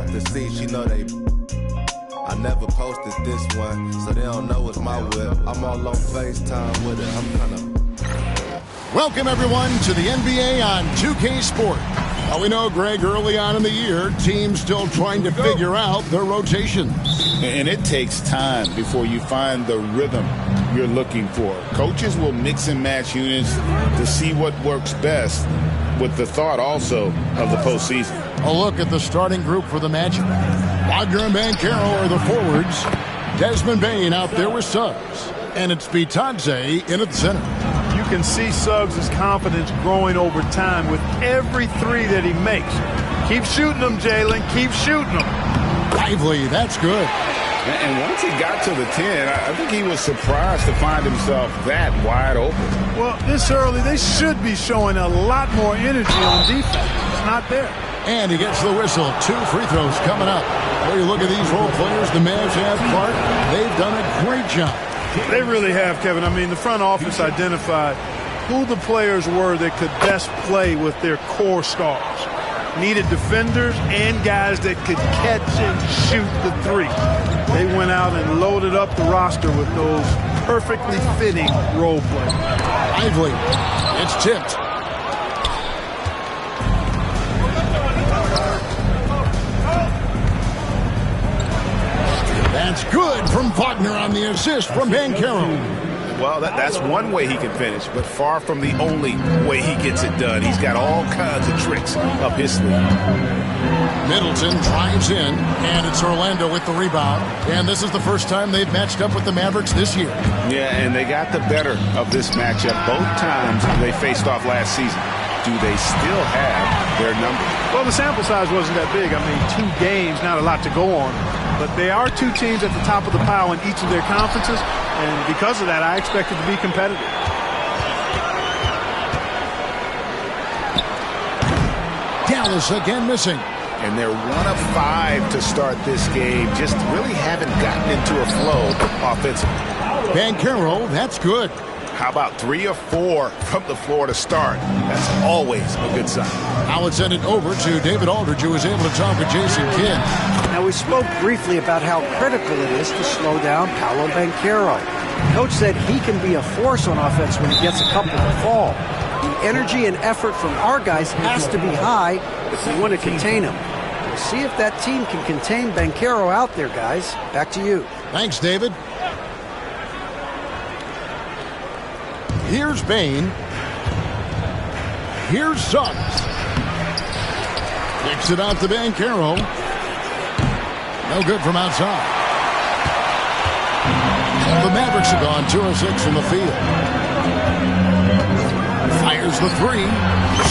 to see. She know they. I never posted this one, so they don't know it's my whip. I'm all on FaceTime with it. I'm kinda. Welcome everyone to the NBA on 2K Sport. Now we know, Greg, early on in the year, teams still trying to figure out their rotations. And it takes time before you find the rhythm you're looking for. Coaches will mix and match units to see what works best, with the thought also of the postseason. A look at the starting group for the matchup. Wagner and Banchero are the forwards. Desmond Bane out there with Suggs. And it's Bitadze in at the center. You can see Suggs' confidence growing over time with every three that he makes. Keep shooting them, Jalen. Keep shooting them. Lively, that's good. And once he got to the 10, I think he was surprised to find himself that wide open. Well, this early, they should be showing a lot more energy on defense. It's not there. And he gets the whistle. 2 free throws coming up. When you look at these role players the Mavs have, Clark, they've done a great job. They really have, Kevin. I mean, the front office identified who the players were that could best play with their core stars. Needed defenders and guys that could catch and shoot the three. They went out and loaded up the roster with those perfectly fitting role players. Lively. It's tipped. That's good from Wagner on the assist from Banchero. Well, that's one way he can finish, but far from the only way he gets it done. He's got all kinds of tricks up his sleeve. Middleton drives in, and it's Orlando with the rebound. And this is the first time they've matched up with the Mavericks this year. Yeah, and they got the better of this matchup both times they faced off last season. Do they still have their number? Well, the sample size wasn't that big. I mean, 2 games, not a lot to go on. But they are 2 teams at the top of the pile in each of their conferences. And because of that, I expect it to be competitive. Dallas again missing. And they're 1 of 5 to start this game. Just really haven't gotten into a flow offensively. Banchero, that's good. How about 3 of 4 from the floor to start? That's always a good sign. Now let's send it over to David Aldridge, who was able to talk with Jason Kidd. Now, we spoke briefly about how critical it is to slow down Paolo Banchero. Coach said he can be a force on offense when he gets a couple to fall. The energy and effort from our guys has to be high if we want to contain him. We'll see if that team can contain Banchero out there, guys. Back to you. Thanks, David. Here's Bane. Here's Suggs. Kicks it out to Banchero. No good from outside. The Mavericks have gone 2 of 6 from the field. Fires the 3.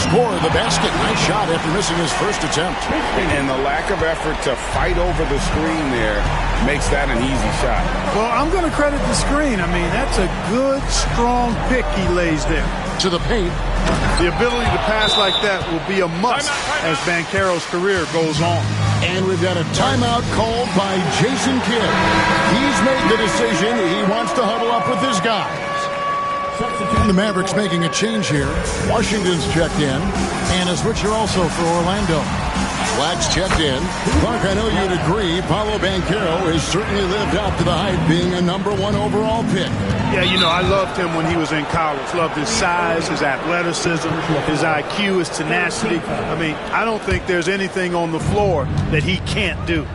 Score the basket. Nice shot after missing his first attempt. And the lack of effort to fight over the screen there makes that an easy shot. Well, I'm going to credit the screen. I mean, that's a good, strong pick he lays there. To the paint. The ability to pass like that will be a must as Banchero's career goes on. And we've got a timeout called by Jason Kidd. He's made the decision. He wants to huddle up with his guys. And the Mavericks making a change here. Washington's checked in. And a switcher also for Orlando. Black's checked in. Clark, I know you'd agree, Paolo Banchero has certainly lived up to the hype, being a #1 overall pick. Yeah, you know, I loved him when he was in college. Loved his size, his athleticism, his IQ, his tenacity. I mean, I don't think there's anything on the floor that he can't do.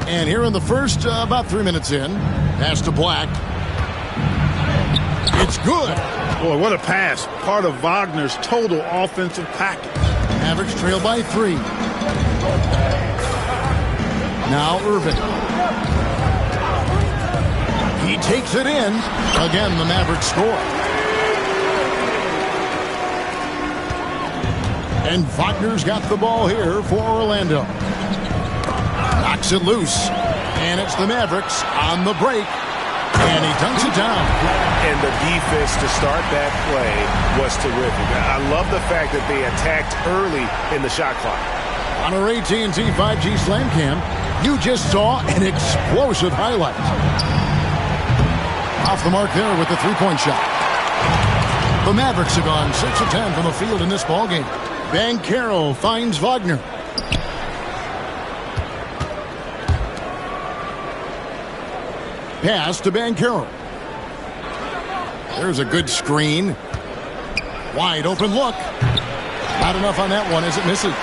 And here in the first, about 3 minutes in, pass to Black. It's good. Boy, what a pass. Part of Wagner's total offensive package. Mavericks trail by 3. Now Irving. He takes it in. Again, the Mavericks score. And Wagner's got the ball here for Orlando. Knocks it loose. And it's the Mavericks on the break. And he dunks it down. And the defense to start that play was terrific. I love the fact that they attacked early in the shot clock. On our AT&T 5G Slam Cam, you just saw an explosive highlight. Off the mark there with the three-point shot. The Mavericks have gone 6 of 10 from the field in this ballgame. Banchero finds Wagner. Pass to Banchero. There's a good screen. Wide open look. Not enough on that one as it misses.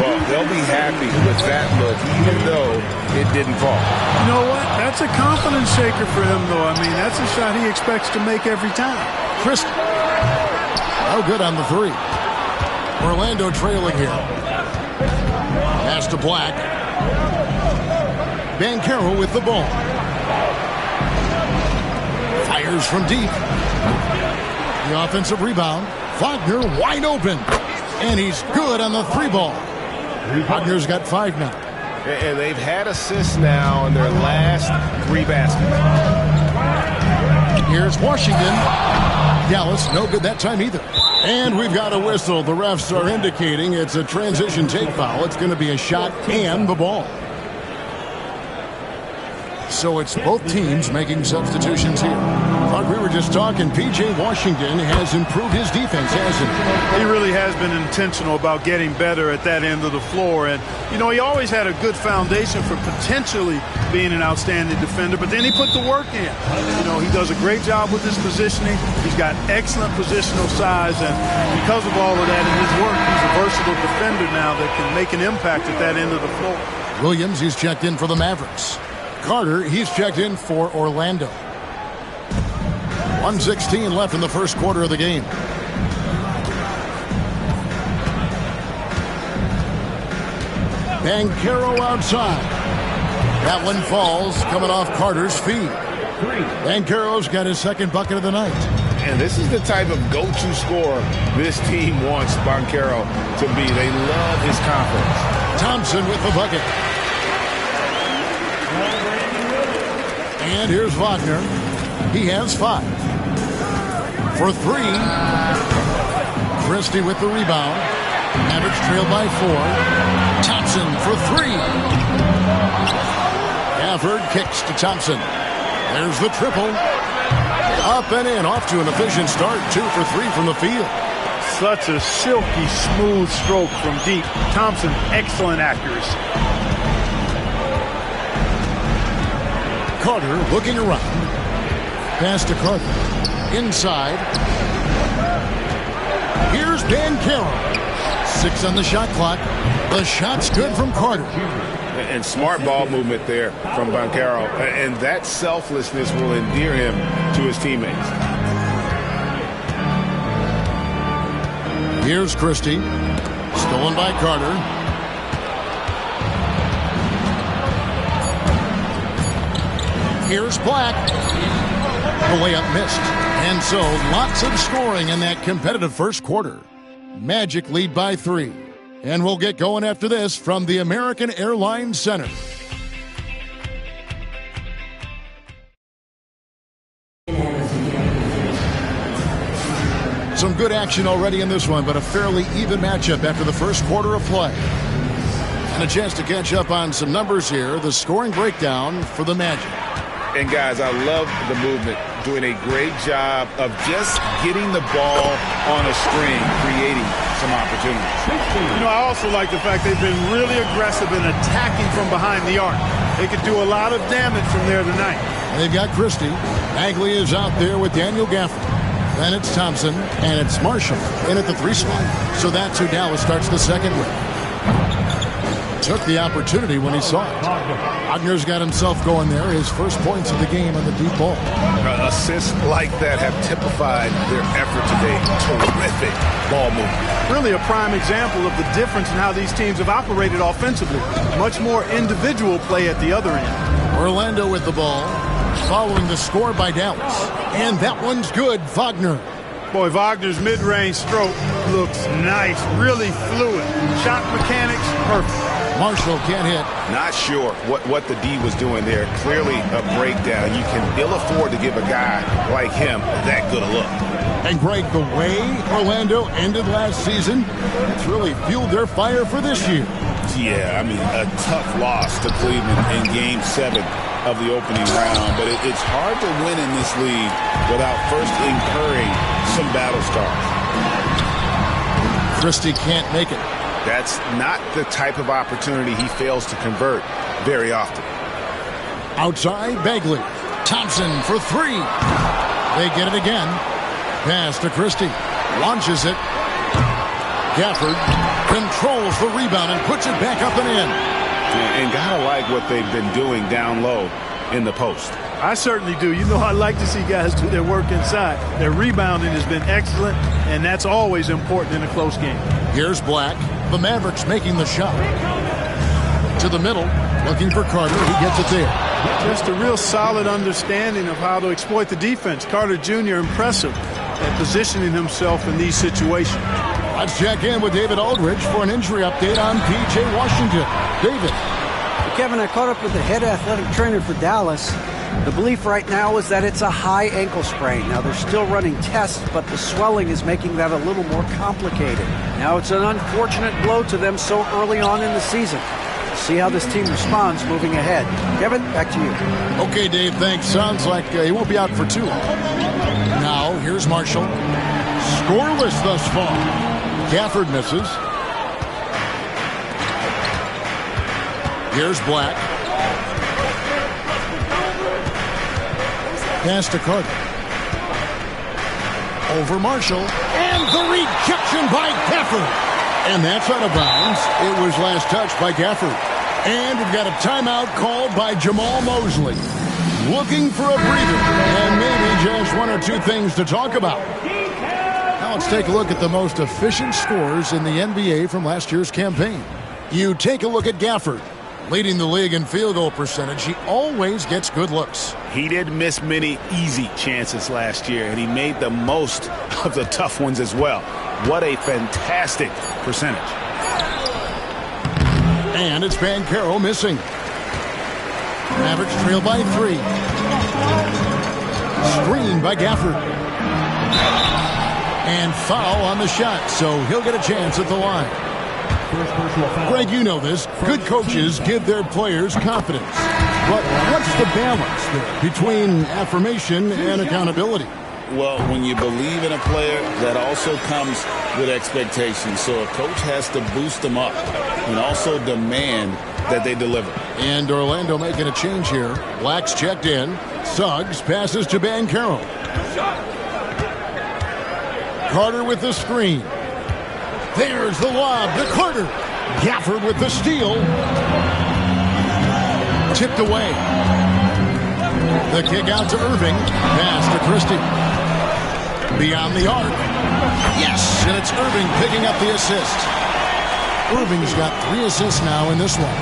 Well, they'll be happy with that look, even though it didn't fall. You know what? That's a confidence shaker for him, though. I mean, that's a shot he expects to make every time. Christie. Oh, good on the three. Orlando trailing here. Pass to Black. Banchero with the ball. Fires from deep. The offensive rebound. Wagner wide open. And he's good on the three ball. Wagner's got 5 now. And they've had assists now in their last 3 baskets. Here's Washington. Dallas, no good that time either. And we've got a whistle. The refs are indicating it's a transition take foul. It's going to be a shot and the ball. So it's both teams making substitutions here. Like we were just talking, P.J. Washington has improved his defense, hasn't he? He really has been intentional about getting better at that end of the floor. And, you know, he always had a good foundation for potentially being an outstanding defender, but then he put the work in. You know, he does a great job with his positioning. He's got excellent positional size, and because of all of that in his work, he's a versatile defender now that can make an impact at that end of the floor. Williams, he's checked in for the Mavericks. Carter, he's checked in for Orlando. 1:16 left in the first quarter of the game. Banchero outside. That one falls, coming off Carter's feet. Banchero's got his second bucket of the night. And this is the type of go-to scorer this team wants Banchero to be. They love his confidence. Thompson with the bucket. And here's Wagner. He has 5. For 3. Christie with the rebound. Mavericks trailed by 4. Thompson for 3. Gafford kicks to Thompson. There's the triple. Up and in. Off to an efficient start. 2 for 3 from the field. Such a silky, smooth stroke from deep. Thompson, excellent accuracy. Carter looking around. Pass to Carter. Inside. Here's Banchero. 6 on the shot clock. The shot's good from Carter. And smart ball movement there from Banchero. And that selflessness will endear him to his teammates. Here's Christie. Stolen by Carter. Here's Black. The layup missed. And so lots of scoring in that competitive first quarter. Magic lead by 3. And we'll get going after this from the American Airlines Center. Some good action already in this one, but a fairly even matchup after the first quarter of play. And a chance to catch up on some numbers here. The scoring breakdown for the Magic. And guys, I love the movement. Doing a great job of just getting the ball on a string, creating some opportunities. You know, I also like the fact they've been really aggressive in attacking from behind the arc. They could do a lot of damage from there tonight. And they've got Christie. Bagley is out there with Daniel Gafford. Then it's Thompson, and it's Marshall in at the 3 spot. So that's who Dallas starts the second with. Took the opportunity when he saw it. Wagner's got himself going there. His first points of the game on the deep ball. Assists like that have typified their effort today. Terrific ball movement. Really a prime example of the difference in how these teams have operated offensively. Much more individual play at the other end. Orlando with the ball, following the score by Dallas. And that one's good, Wagner. Boy, Wagner's mid-range stroke looks nice, really fluid. Shot mechanics, perfect. Marshall can't hit. Not sure what the D was doing there. Clearly a breakdown. You can ill afford to give a guy like him that good a look. And Greg, the way Orlando ended last season, it's really fueled their fire for this year. Yeah, I mean, a tough loss to Cleveland in Game 7 of the opening round. But it's hard to win in this league without first incurring some battle scars. Christie can't make it. That's not the type of opportunity he fails to convert very often. Outside, Bagley. Thompson for three. They get it again. Pass to Christie. Launches it. Gafford controls the rebound and puts it back up and in. And gotta like what they've been doing down low in the post. I certainly do. You know, I like to see guys do their work inside. Their rebounding has been excellent, and that's always important in a close game. Here's Black. The Mavericks making the shot. To the middle, looking for Carter. He gets it there. Just a real solid understanding of how to exploit the defense. Carter Jr. impressive at positioning himself in these situations. Let's check in with David Aldridge for an injury update on P.J. Washington. David. Kevin, I caught up with the head athletic trainer for Dallas. The belief right now is that it's a high ankle sprain. Now, they're still running tests, but the swelling is making that a little more complicated. Now, it's an unfortunate blow to them so early on in the season. We'll see how this team responds moving ahead. Kevin, back to you. Okay, Dave, thanks. Sounds like he won't be out for too long. Now, here's Marshall. Scoreless thus far. Gafford misses. Here's Black. Pass to Carter. Over Marshall. And the rejection by Gafford. And that's out of bounds. It was last touched by Gafford. And we've got a timeout called by Jamal Mosley. Looking for a breather. And maybe just one or two things to talk about. Now let's take a look at the most efficient scores in the NBA from last year's campaign. You take a look at Gafford. Leading the league in field goal percentage, he always gets good looks. He didn't miss many easy chances last year, and he made the most of the tough ones as well. What a fantastic percentage. And it's Banchero missing. Mavericks trail by 3. Screen by Gafford. And foul on the shot, so he'll get a chance at the line. Greg, you know this. Good coaches give their players confidence. But what's the balance there between affirmation and accountability? Well, when you believe in a player, that also comes with expectations. So a coach has to boost them up and also demand that they deliver. And Orlando making a change here. Black's checked in. Suggs passes to Banchero. Carter with the screen. There's the lob to Carter. Gafford with the steal. Tipped away. The kick out to Irving. Pass to Christie. Beyond the arc. Yes, and it's Irving picking up the assist. Irving's got 3 assists now in this one.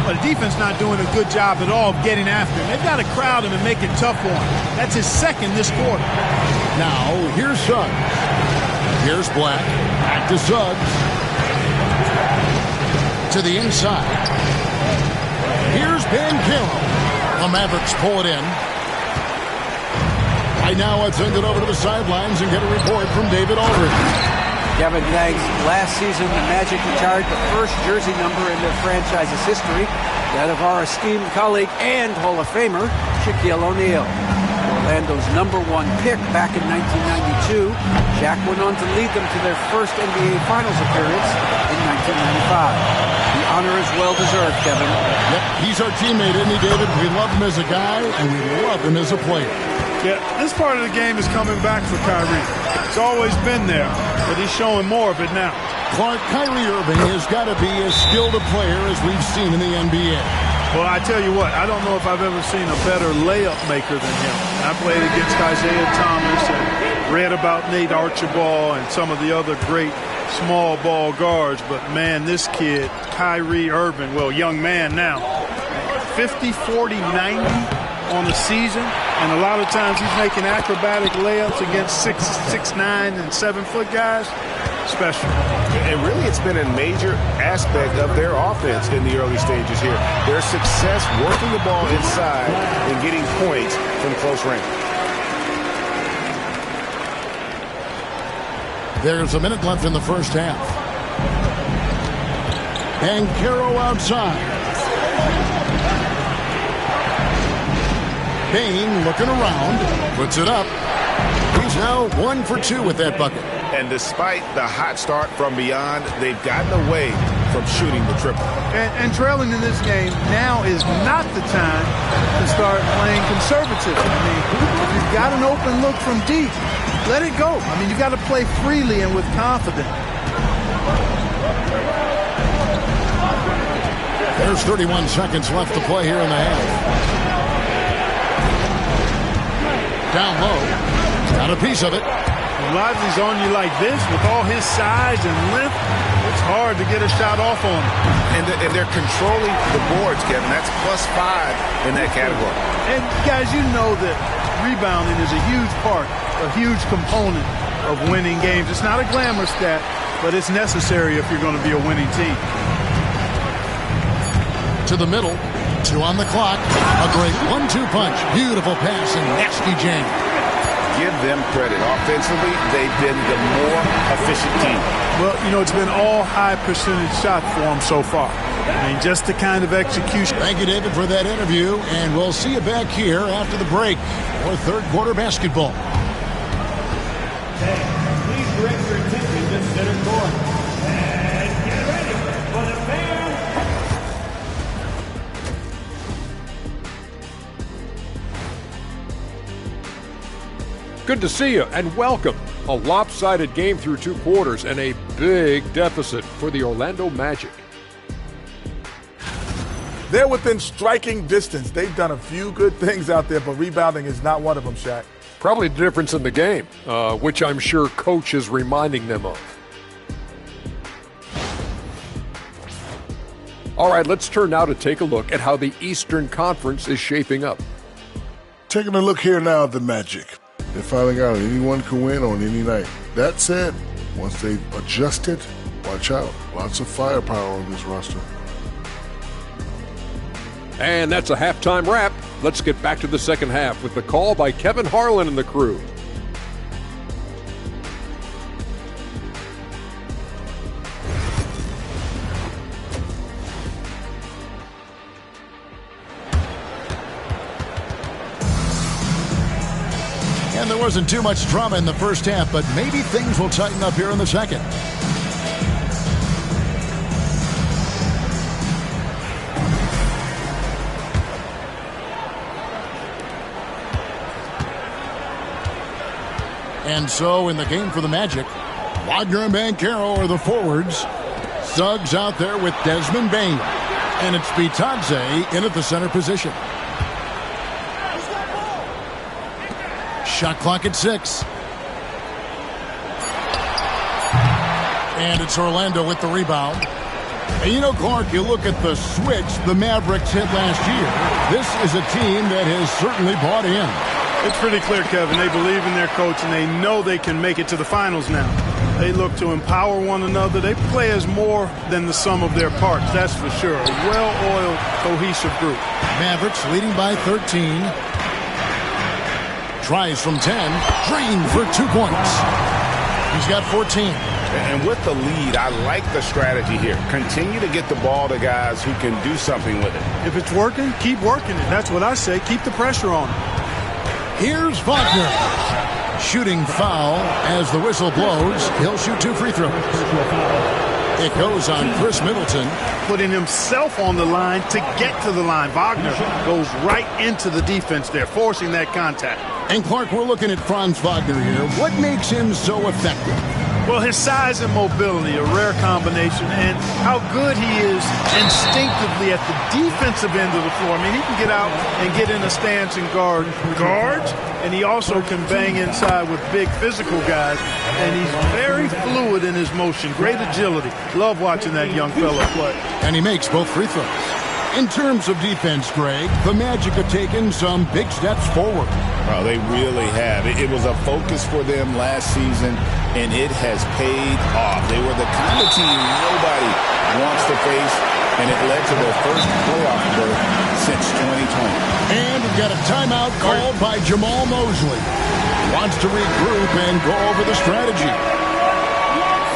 But the defense not doing a good job at all of getting after him. They've got to crowd him and make it tough for him. That's his second this quarter. Now, here's Suggs. Here's Black. Back to Suggs. To the inside. Here's Banchero. The Mavericks pull it in. Right now, let's send it over to the sidelines and get a report from David Aldridge. Kevin, thanks. Last season, the Magic retired the first jersey number in their franchise's history, that of our esteemed colleague and Hall of Famer, Shaquille O'Neal. Orlando's #1 pick back in 1992, Shaq went on to lead them to their first NBA Finals appearance in 1995. The honor is well-deserved, Kevin. Yep, he's our teammate, isn't he, David? We love him as a guy, and we love him as a player. Yeah, this part of the game is coming back for Kyrie. It's always been there, but he's showing more of it now. Clark, Kyrie Irving has got to be as skilled a player as we've seen in the NBA. Well, I tell you what, I don't know if I've ever seen a better layup maker than him. I played against Isaiah Thomas and read about Nate Archibald and some of the other great small ball guards, but man, this kid, Kyrie Irving, well, young man now, 50, 40, 90 on the season, and a lot of times he's making acrobatic layups against 6'9" and 7-foot guys. Special. And really, it's been a major aspect of their offense in the early stages here. Their success working the ball inside and getting points from close range. There's a minute left in the first half. Banchero outside. Bain looking around. Puts it up. He He's now 1 for 2 with that bucket. And despite the hot start from beyond, they've gotten away from shooting the triple. And trailing in this game now is not the time to start playing conservative. I mean, if you've got an open look from deep, let it go. I mean, you've got to play freely and with confidence. There's 31 seconds left to play here in the half. Down low. Got a piece of it. When Lively's on you like this, with all his size and length, it's hard to get a shot off on him. And they're controlling the boards, Kevin. That's +5 in that category. And, guys, you know that rebounding is a huge part, a huge component of winning games. It's not a glamour stat, but it's necessary if you're going to be a winning team. To the middle. 2 on the clock. A great 1-2 punch. Beautiful pass and nasty jam. Give them credit. Offensively, they've been the more efficient team. Well, you know, it's been all high percentage shots for them so far. I mean, just the kind of execution. Thank you, David, for that interview. And we'll see you back here after the break for third quarter basketball. Please direct your attention to center court. And get ready for the fan. Good to see you and welcome. A lopsided game through 2 quarters and a big deficit for the Orlando Magic. They're within striking distance. They've done a few good things out there, but rebounding is not one of them, Shaq. Probably the difference in the game, which I'm sure Coach is reminding them of. All right, let's turn now to take a look at how the Eastern Conference is shaping up. Taking a look here now at the Magic. They're finding out anyone can win on any night. That said, once they've adjusted, watch out. Lots of firepower on this roster. And that's a halftime wrap. Let's get back to the second half with the call by Kevin Harlan and the crew. And there wasn't too much drama in the first half, but maybe things will tighten up here in the second. And so in the game for the Magic, Wagner and Banchero are the forwards. Suggs out there with Desmond Bain. And it's Bitadze in at the center position. Shot clock at 6. And it's Orlando with the rebound. And you know, Clark, you look at the switch the Mavericks hit last year. This is a team that has certainly bought in. It's pretty clear, Kevin. They believe in their coach, and they know they can make it to the finals now. They look to empower one another. They play as more than the sum of their parts, that's for sure. A well-oiled, cohesive group. Mavericks leading by 13. Tries from 10. Drained for 2 points. He's got 14. And with the lead, I like the strategy here. Continue to get the ball to guys who can do something with it. If it's working, keep working it. That's what I say. Keep the pressure on it. Here's Wagner. Shooting foul as the whistle blows. He'll shoot 2 free throws. It goes on Chris Middleton. Putting himself on the line to get to the line. Wagner goes right into the defense there, forcing that contact. And Clark, we're looking at Franz Wagner here. What makes him so effective? Well, his size and mobility, a rare combination, and how good he is instinctively at the defensive end of the floor. I mean, he can get out and get in a stance and guard guards, and he also can bang inside with big physical guys, and he's very fluid in his motion, great agility. Love watching that young fella play. And he makes both free throws. In terms of defense, Greg, the Magic have taken some big steps forward. Well, they really have. It was a focus for them last season, and it has paid off. They were the kind of team nobody wants to face, and it led to their first playoff berth since 2020. And we've got a timeout called by Jamal Mosley. Wants to regroup and go over the strategy.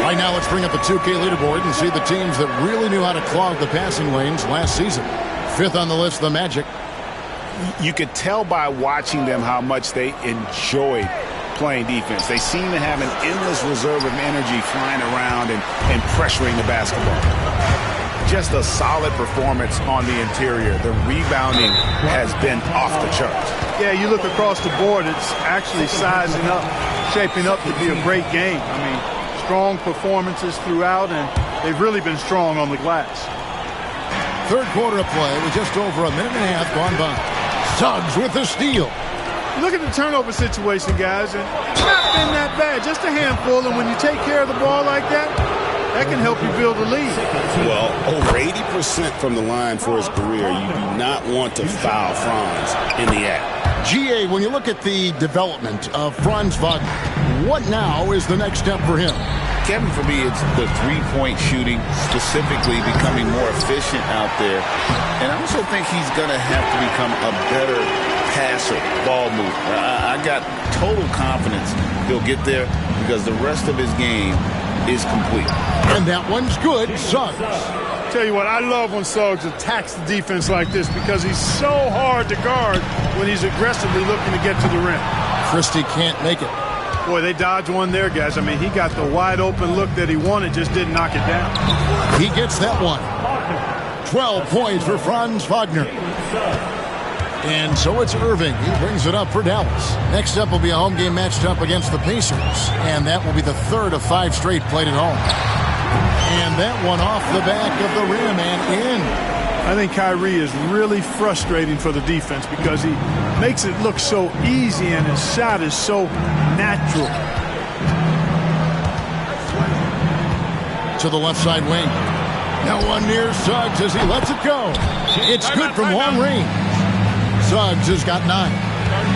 Right now, let's bring up the 2K leaderboard and see the teams that really knew how to clog the passing lanes last season. 5th on the list, the Magic. You could tell by watching them how much they enjoyed playing defense. They seem to have an endless reserve of energy flying around and pressuring the basketball. Just a solid performance on the interior. The rebounding has been off the charts. Yeah, you look across the board, it's actually sizing up, shaping up to be a great game. I mean, strong performances throughout, and they've really been strong on the glass. Third quarter of play with just over a minute and a half gone by. Suggs with the steal. Look at the turnover situation, guys, and it's not been that bad. Just a handful, and when you take care of the ball like that, that can help you build a lead. Well, over 80% from the line for his career. You do not want to foul Franz in the act. GA, when you look at the development of Franz Wagner, what now is the next step for him? Kevin, for me, it's the three-point shooting, specifically becoming more efficient out there. And I also think he's going to have to become a better passer, ball mover. I got total confidence he'll get there because the rest of his game is complete. And that one's good. Suggs. Tell you what, I love when Suggs attacks the defense like this because he's so hard to guard when he's aggressively looking to get to the rim. Christie can't make it. Boy, they dodged one there, guys. I mean, he got the wide open look that he wanted, just didn't knock it down. He gets that one. 12 points for Franz Wagner. And so it's Irving. He brings it up for Dallas. Next up will be a home game matched up against the Pacers. And that will be the third of 5 straight played at home. And that one off the back of the rim and in. I think Kyrie is really frustrating for the defense because he makes it look so easy and his shot is so natural. To the left side wing. Now one near Suggs as he lets it go. It's good from long range. Suggs has got 9.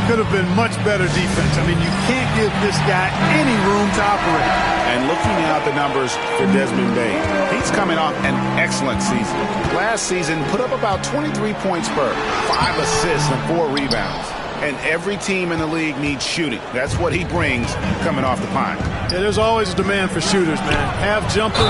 Could have been much better defense. I mean, you can't give this guy any room to operate. And looking at the numbers for Desmond Bain, he's coming off an excellent season. Last season, put up about 23 points per, 5 assists and 4 rebounds. And every team in the league needs shooting. That's what he brings coming off the pine. Yeah, there's always a demand for shooters, man. Half jumper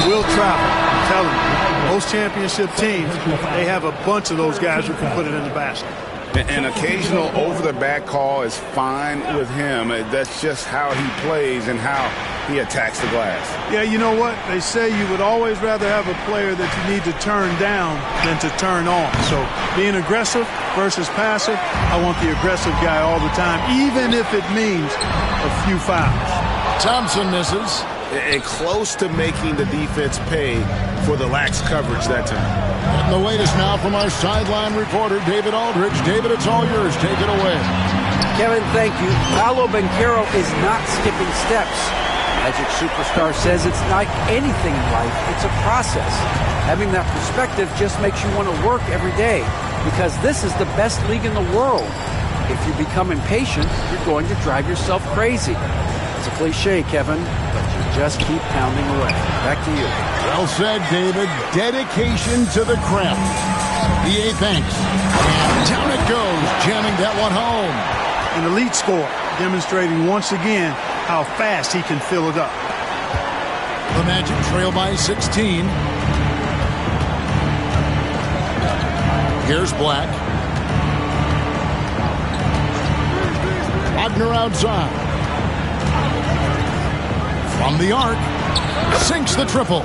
will travel. I'm telling you, most championship teams, they have a bunch of those guys who can put it in the basket. An occasional over-the-back call is fine with him. That's just how he plays and how he attacks the glass. Yeah, you know what? They say you would always rather have a player that you need to turn down than to turn on. So being aggressive versus passive, I want the aggressive guy all the time, even if it means a few fouls. Thompson misses. And close to making the defense pay for the lax coverage that time. And the latest now from our sideline reporter, David Aldridge. David, it's all yours. Take it away. Kevin, thank you. Paolo Banchero is not skipping steps. Magic Superstar says it's like anything in life. It's a process. Having that perspective just makes you want to work every day because this is the best league in the world. If you become impatient, you're going to drive yourself crazy. It's a cliche, Kevin, but you just keep pounding away. Back to you. Well said, David. Dedication to the craft. B.A. thanks. And down it goes, jamming that one home. An elite score, demonstrating once again how fast he can fill it up. The Magic trail by 16. Here's Black. Wagner outside. From the arc, sinks the triple.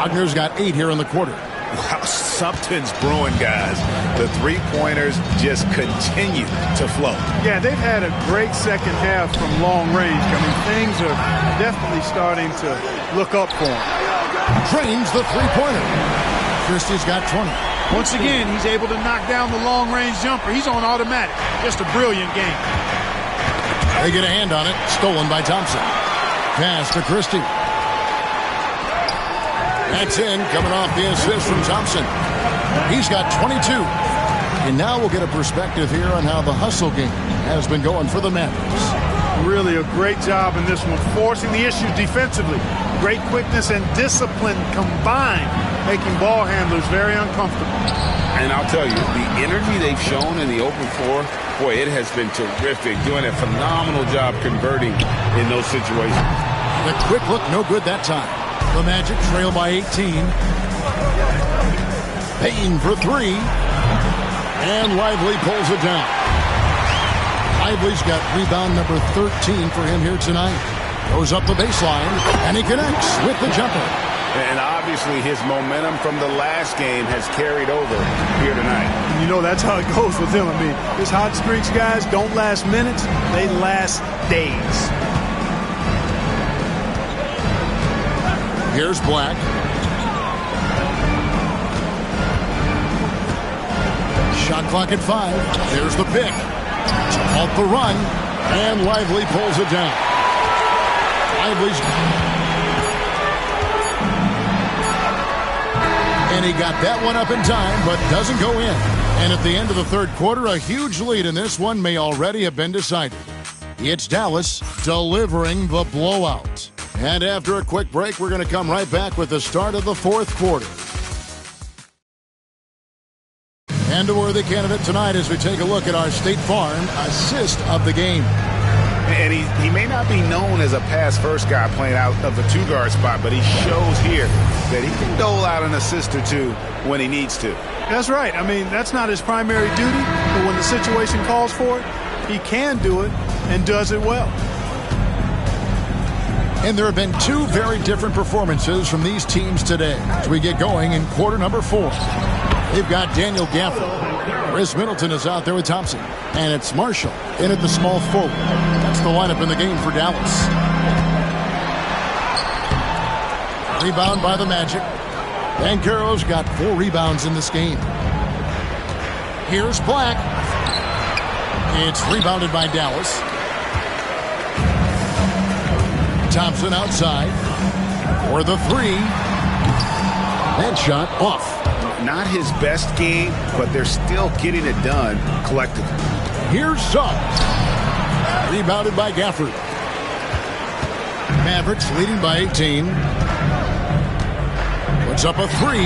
Wagner's got 8 here in the quarter. Wow, something's brewing, guys. The three-pointers just continue to flow. Yeah, they've had a great second half from long range. I mean, things are definitely starting to look up for him. Drains the three-pointer. Christie's got 20. Once again, he's able to knock down the long-range jumper. He's on automatic. Just a brilliant game. They get a hand on it. Stolen by Thompson. Pass to Christie. That's in, coming off the assist from Thompson. He's got 22. And now we'll get a perspective here on how the hustle game has been going for the Mavericks. Really a great job in this one, forcing the issue defensively. Great quickness and discipline combined, making ball handlers very uncomfortable. And I'll tell you, the energy they've shown in the open floor, boy, it has been terrific. Doing a phenomenal job converting in those situations. The quick look, no good that time. The Magic trail by 18. Payne for 3. And Lively pulls it down. Lively's got rebound number 13 for him here tonight. Goes up the baseline, and he connects with the jumper. And obviously his momentum from the last game has carried over here tonight. You know, that's how it goes with him. I mean, his hot streaks, guys, don't last minutes. They last days. Here's Black. Shot clock at 5. There's the pick. To halt the run. And Lively pulls it down. Lively's... And he got that one up in time, but doesn't go in. And at the end of the third quarter, a huge lead in this one may already have been decided. It's Dallas delivering the blowout. And after a quick break, we're going to come right back with the start of the fourth quarter. And a worthy candidate tonight as we take a look at our State Farm assist of the game. And he may not be known as a pass-first guy playing out of the two-guard spot, but he shows here that he can dole out an assist or two when he needs to. That's right. I mean, that's not his primary duty, but when the situation calls for it, he can do it and does it well. And there have been two very different performances from these teams today as we get going in quarter number 4. They've got Daniel Gafford. Chris Middleton is out there with Thompson. And it's Marshall in at the small forward. That's the lineup in the game for Dallas. Rebound by the Magic. Banchero's got 4 rebounds in this game. Here's Black. It's rebounded by Dallas. Thompson outside for the 3. That shot off. Not his best game, but they're still getting it done collectively. Here's Suggs. Rebounded by Gafford. Mavericks leading by 18. Puts up a 3.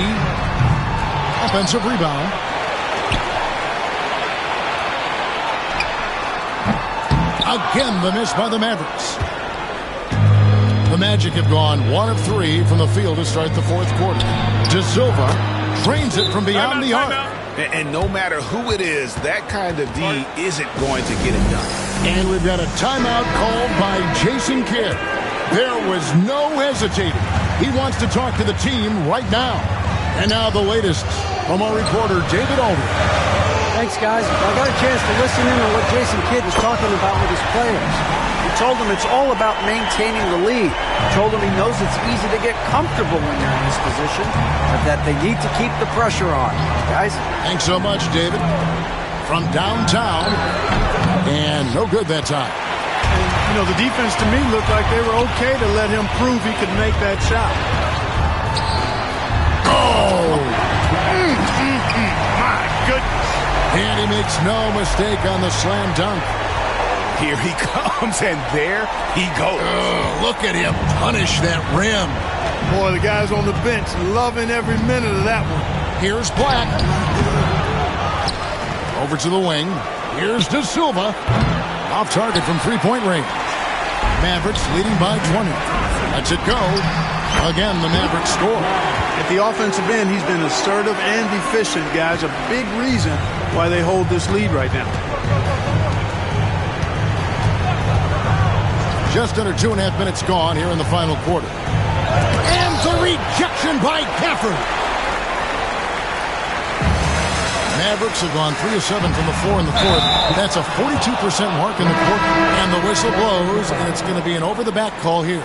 Offensive rebound. Again, the miss by the Mavericks. The Magic have gone 1 of 3 from the field to start the fourth quarter. De Silva drains it from beyond the arc. And no matter who it is, that kind of D isn't going to get it done. And we've got a timeout called by Jason Kidd. There was no hesitating. He wants to talk to the team right now. And now the latest from our reporter, David Aldridge. Thanks, guys. I got a chance to listen in on what Jason Kidd was talking about with his players. He told them it's all about maintaining the lead. He told them he knows it's easy to get comfortable when you're in this position, but that they need to keep the pressure on. Guys? Thanks so much, David. From downtown, and no good that time. And, you know, the defense to me looked like they were okay to let him prove he could make that shot. Oh! My goodness. And he makes no mistake on the slam dunk. Here he comes, and there he goes. Look at him punish that rim. Boy, the guys on the bench loving every minute of that one. Here's Black. Over to the wing. Here's De Silva. Off target from three-point range. Mavericks leading by 20. Lets it go. Again, the Mavericks score. At the offensive end, he's been assertive and efficient, guys. A big reason why they hold this lead right now. Just under 2.5 minutes gone here in the final quarter. And the rejection by Gafford. Mavericks have gone 3 of 7 from the floor in the fourth. That's a 42% mark in the quarter. And the whistle blows, and it's going to be an over-the-back call here.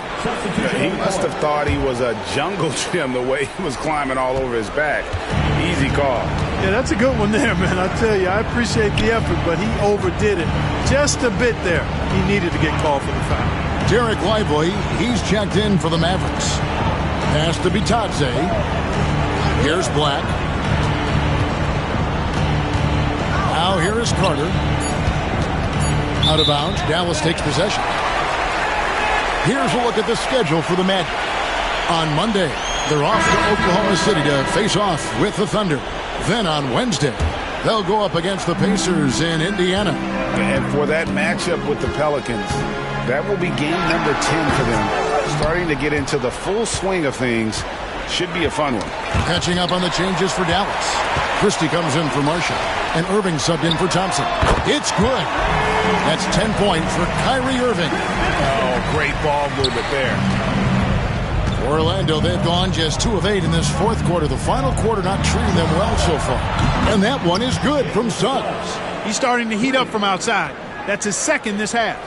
He must have thought he was a jungle gym the way he was climbing all over his back. Easy call. Yeah, that's a good one there, man. I tell you, I appreciate the effort, but he overdid it just a bit there. He needed to get called for the foul. Derek Lively, he's checked in for the Mavericks. Pass to Bitadze. Here's Black. Now here is Carter. Out of bounds. Dallas takes possession. Here's a look at the schedule for the Magic. On Monday, they're off to Oklahoma City to face off with the Thunder. Then on Wednesday, they'll go up against the Pacers in Indiana. And for that matchup with the Pelicans, that will be game number 10 for them. Starting to get into the full swing of things. Should be a fun one. Catching up on the changes for Dallas. Christie comes in for Marshall. And Irving subbed in for Thompson. It's good. That's 10 points for Kyrie Irving. Oh, great ball movement there. Orlando, they've gone just 2 of 8 in this fourth quarter. The final quarter not treating them well so far. And that one is good from Suggs. He's starting to heat up from outside. That's his second this half.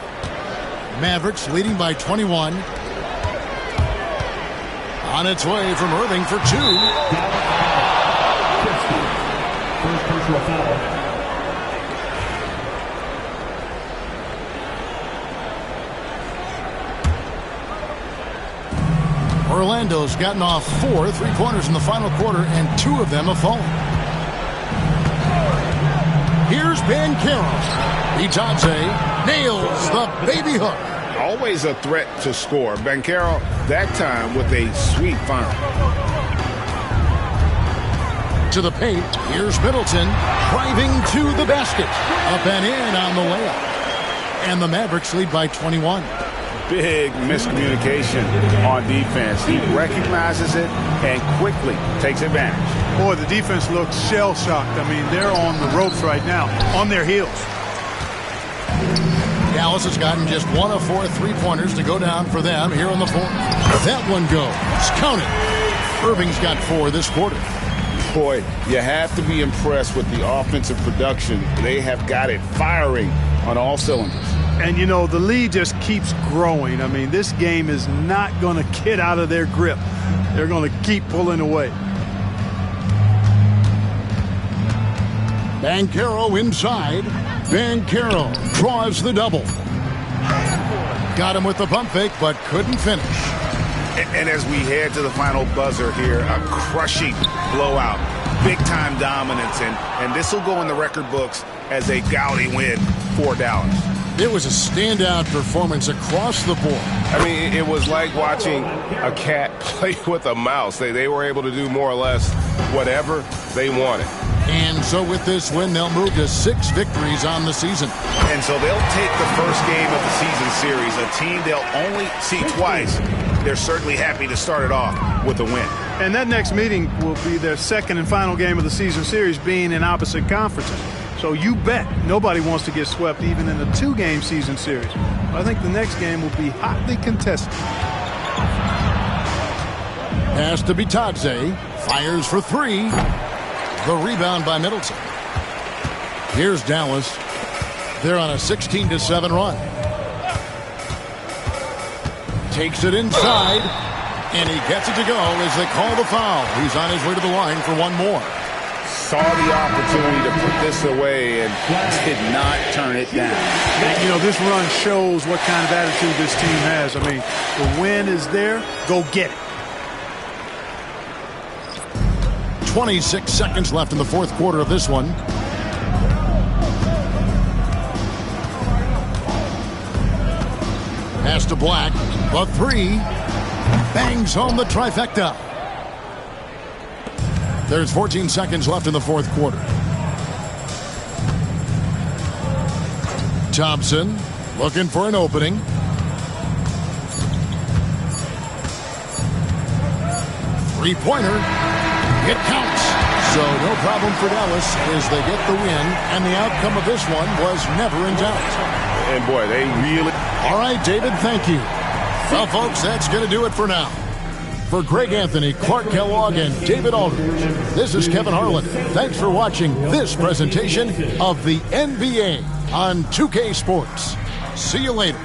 Mavericks leading by 21. On its way from Irving for 2. First personal foul. Orlando's gotten off 4 3-pointers in the final quarter, and 2 of them have fallen. Here's Banchero. Itadze nails the baby hook. Always a threat to score. Banchero, that time with a sweet find. To the paint, here's Middleton driving to the basket. Up and in on the layup. And the Mavericks lead by 21. Big miscommunication on defense. He recognizes it and quickly takes advantage. Boy, the defense looks shell-shocked. I mean, they're on the ropes right now, on their heels. Dallas has gotten just 1 of 4 3-pointers to go down for them here in the fourth. That one goes. Count it. Irving's got 4 this quarter. Boy, you have to be impressed with the offensive production. They have got it firing on all cylinders. And, you know, the lead just keeps growing. I mean, this game is not going to get out of their grip. They're going to keep pulling away. Banchero inside. Banchero draws the double. Got him with the pump fake, but couldn't finish. And as we head to the final buzzer here, a crushing blowout. Big-time dominance, and this will go in the record books as a gaudy win for Dallas. It was a standout performance across the board. I mean, it was like watching a cat play with a mouse. They were able to do more or less whatever they wanted. And so with this win, they'll move to 6 victories on the season. And so they'll take the first game of the season series, a team they'll only see twice. They're certainly happy to start it off with a win. And that next meeting will be their second and final game of the season series, being in opposite conferences. So you bet nobody wants to get swept even in a 2-game season series. I think the next game will be hotly contested. Pass to Itadze. Fires for 3. The rebound by Middleton. Here's Dallas. They're on a 16-7 run. Takes it inside, and he gets it to go as they call the foul. He's on his way to the line for one more. Saw the opportunity to put this away and did not turn it down. And, you know, this run shows what kind of attitude this team has. I mean, the win is there. Go get it. 26 seconds left in the fourth quarter of this one. Pass to Black. The 3. Bangs home the trifecta. There's 14 seconds left in the fourth quarter. Thompson looking for an opening. Three-pointer. It counts. So no problem for Dallas as they get the win, and the outcome of this one was never in doubt. And boy, they really... All right, David, thank you. Well, folks, that's going to do it for now. For Greg Anthony, Clark Kellogg, and David Aldridge, this is Kevin Harlan. Thanks for watching this presentation of the NBA on 2K Sports. See you later.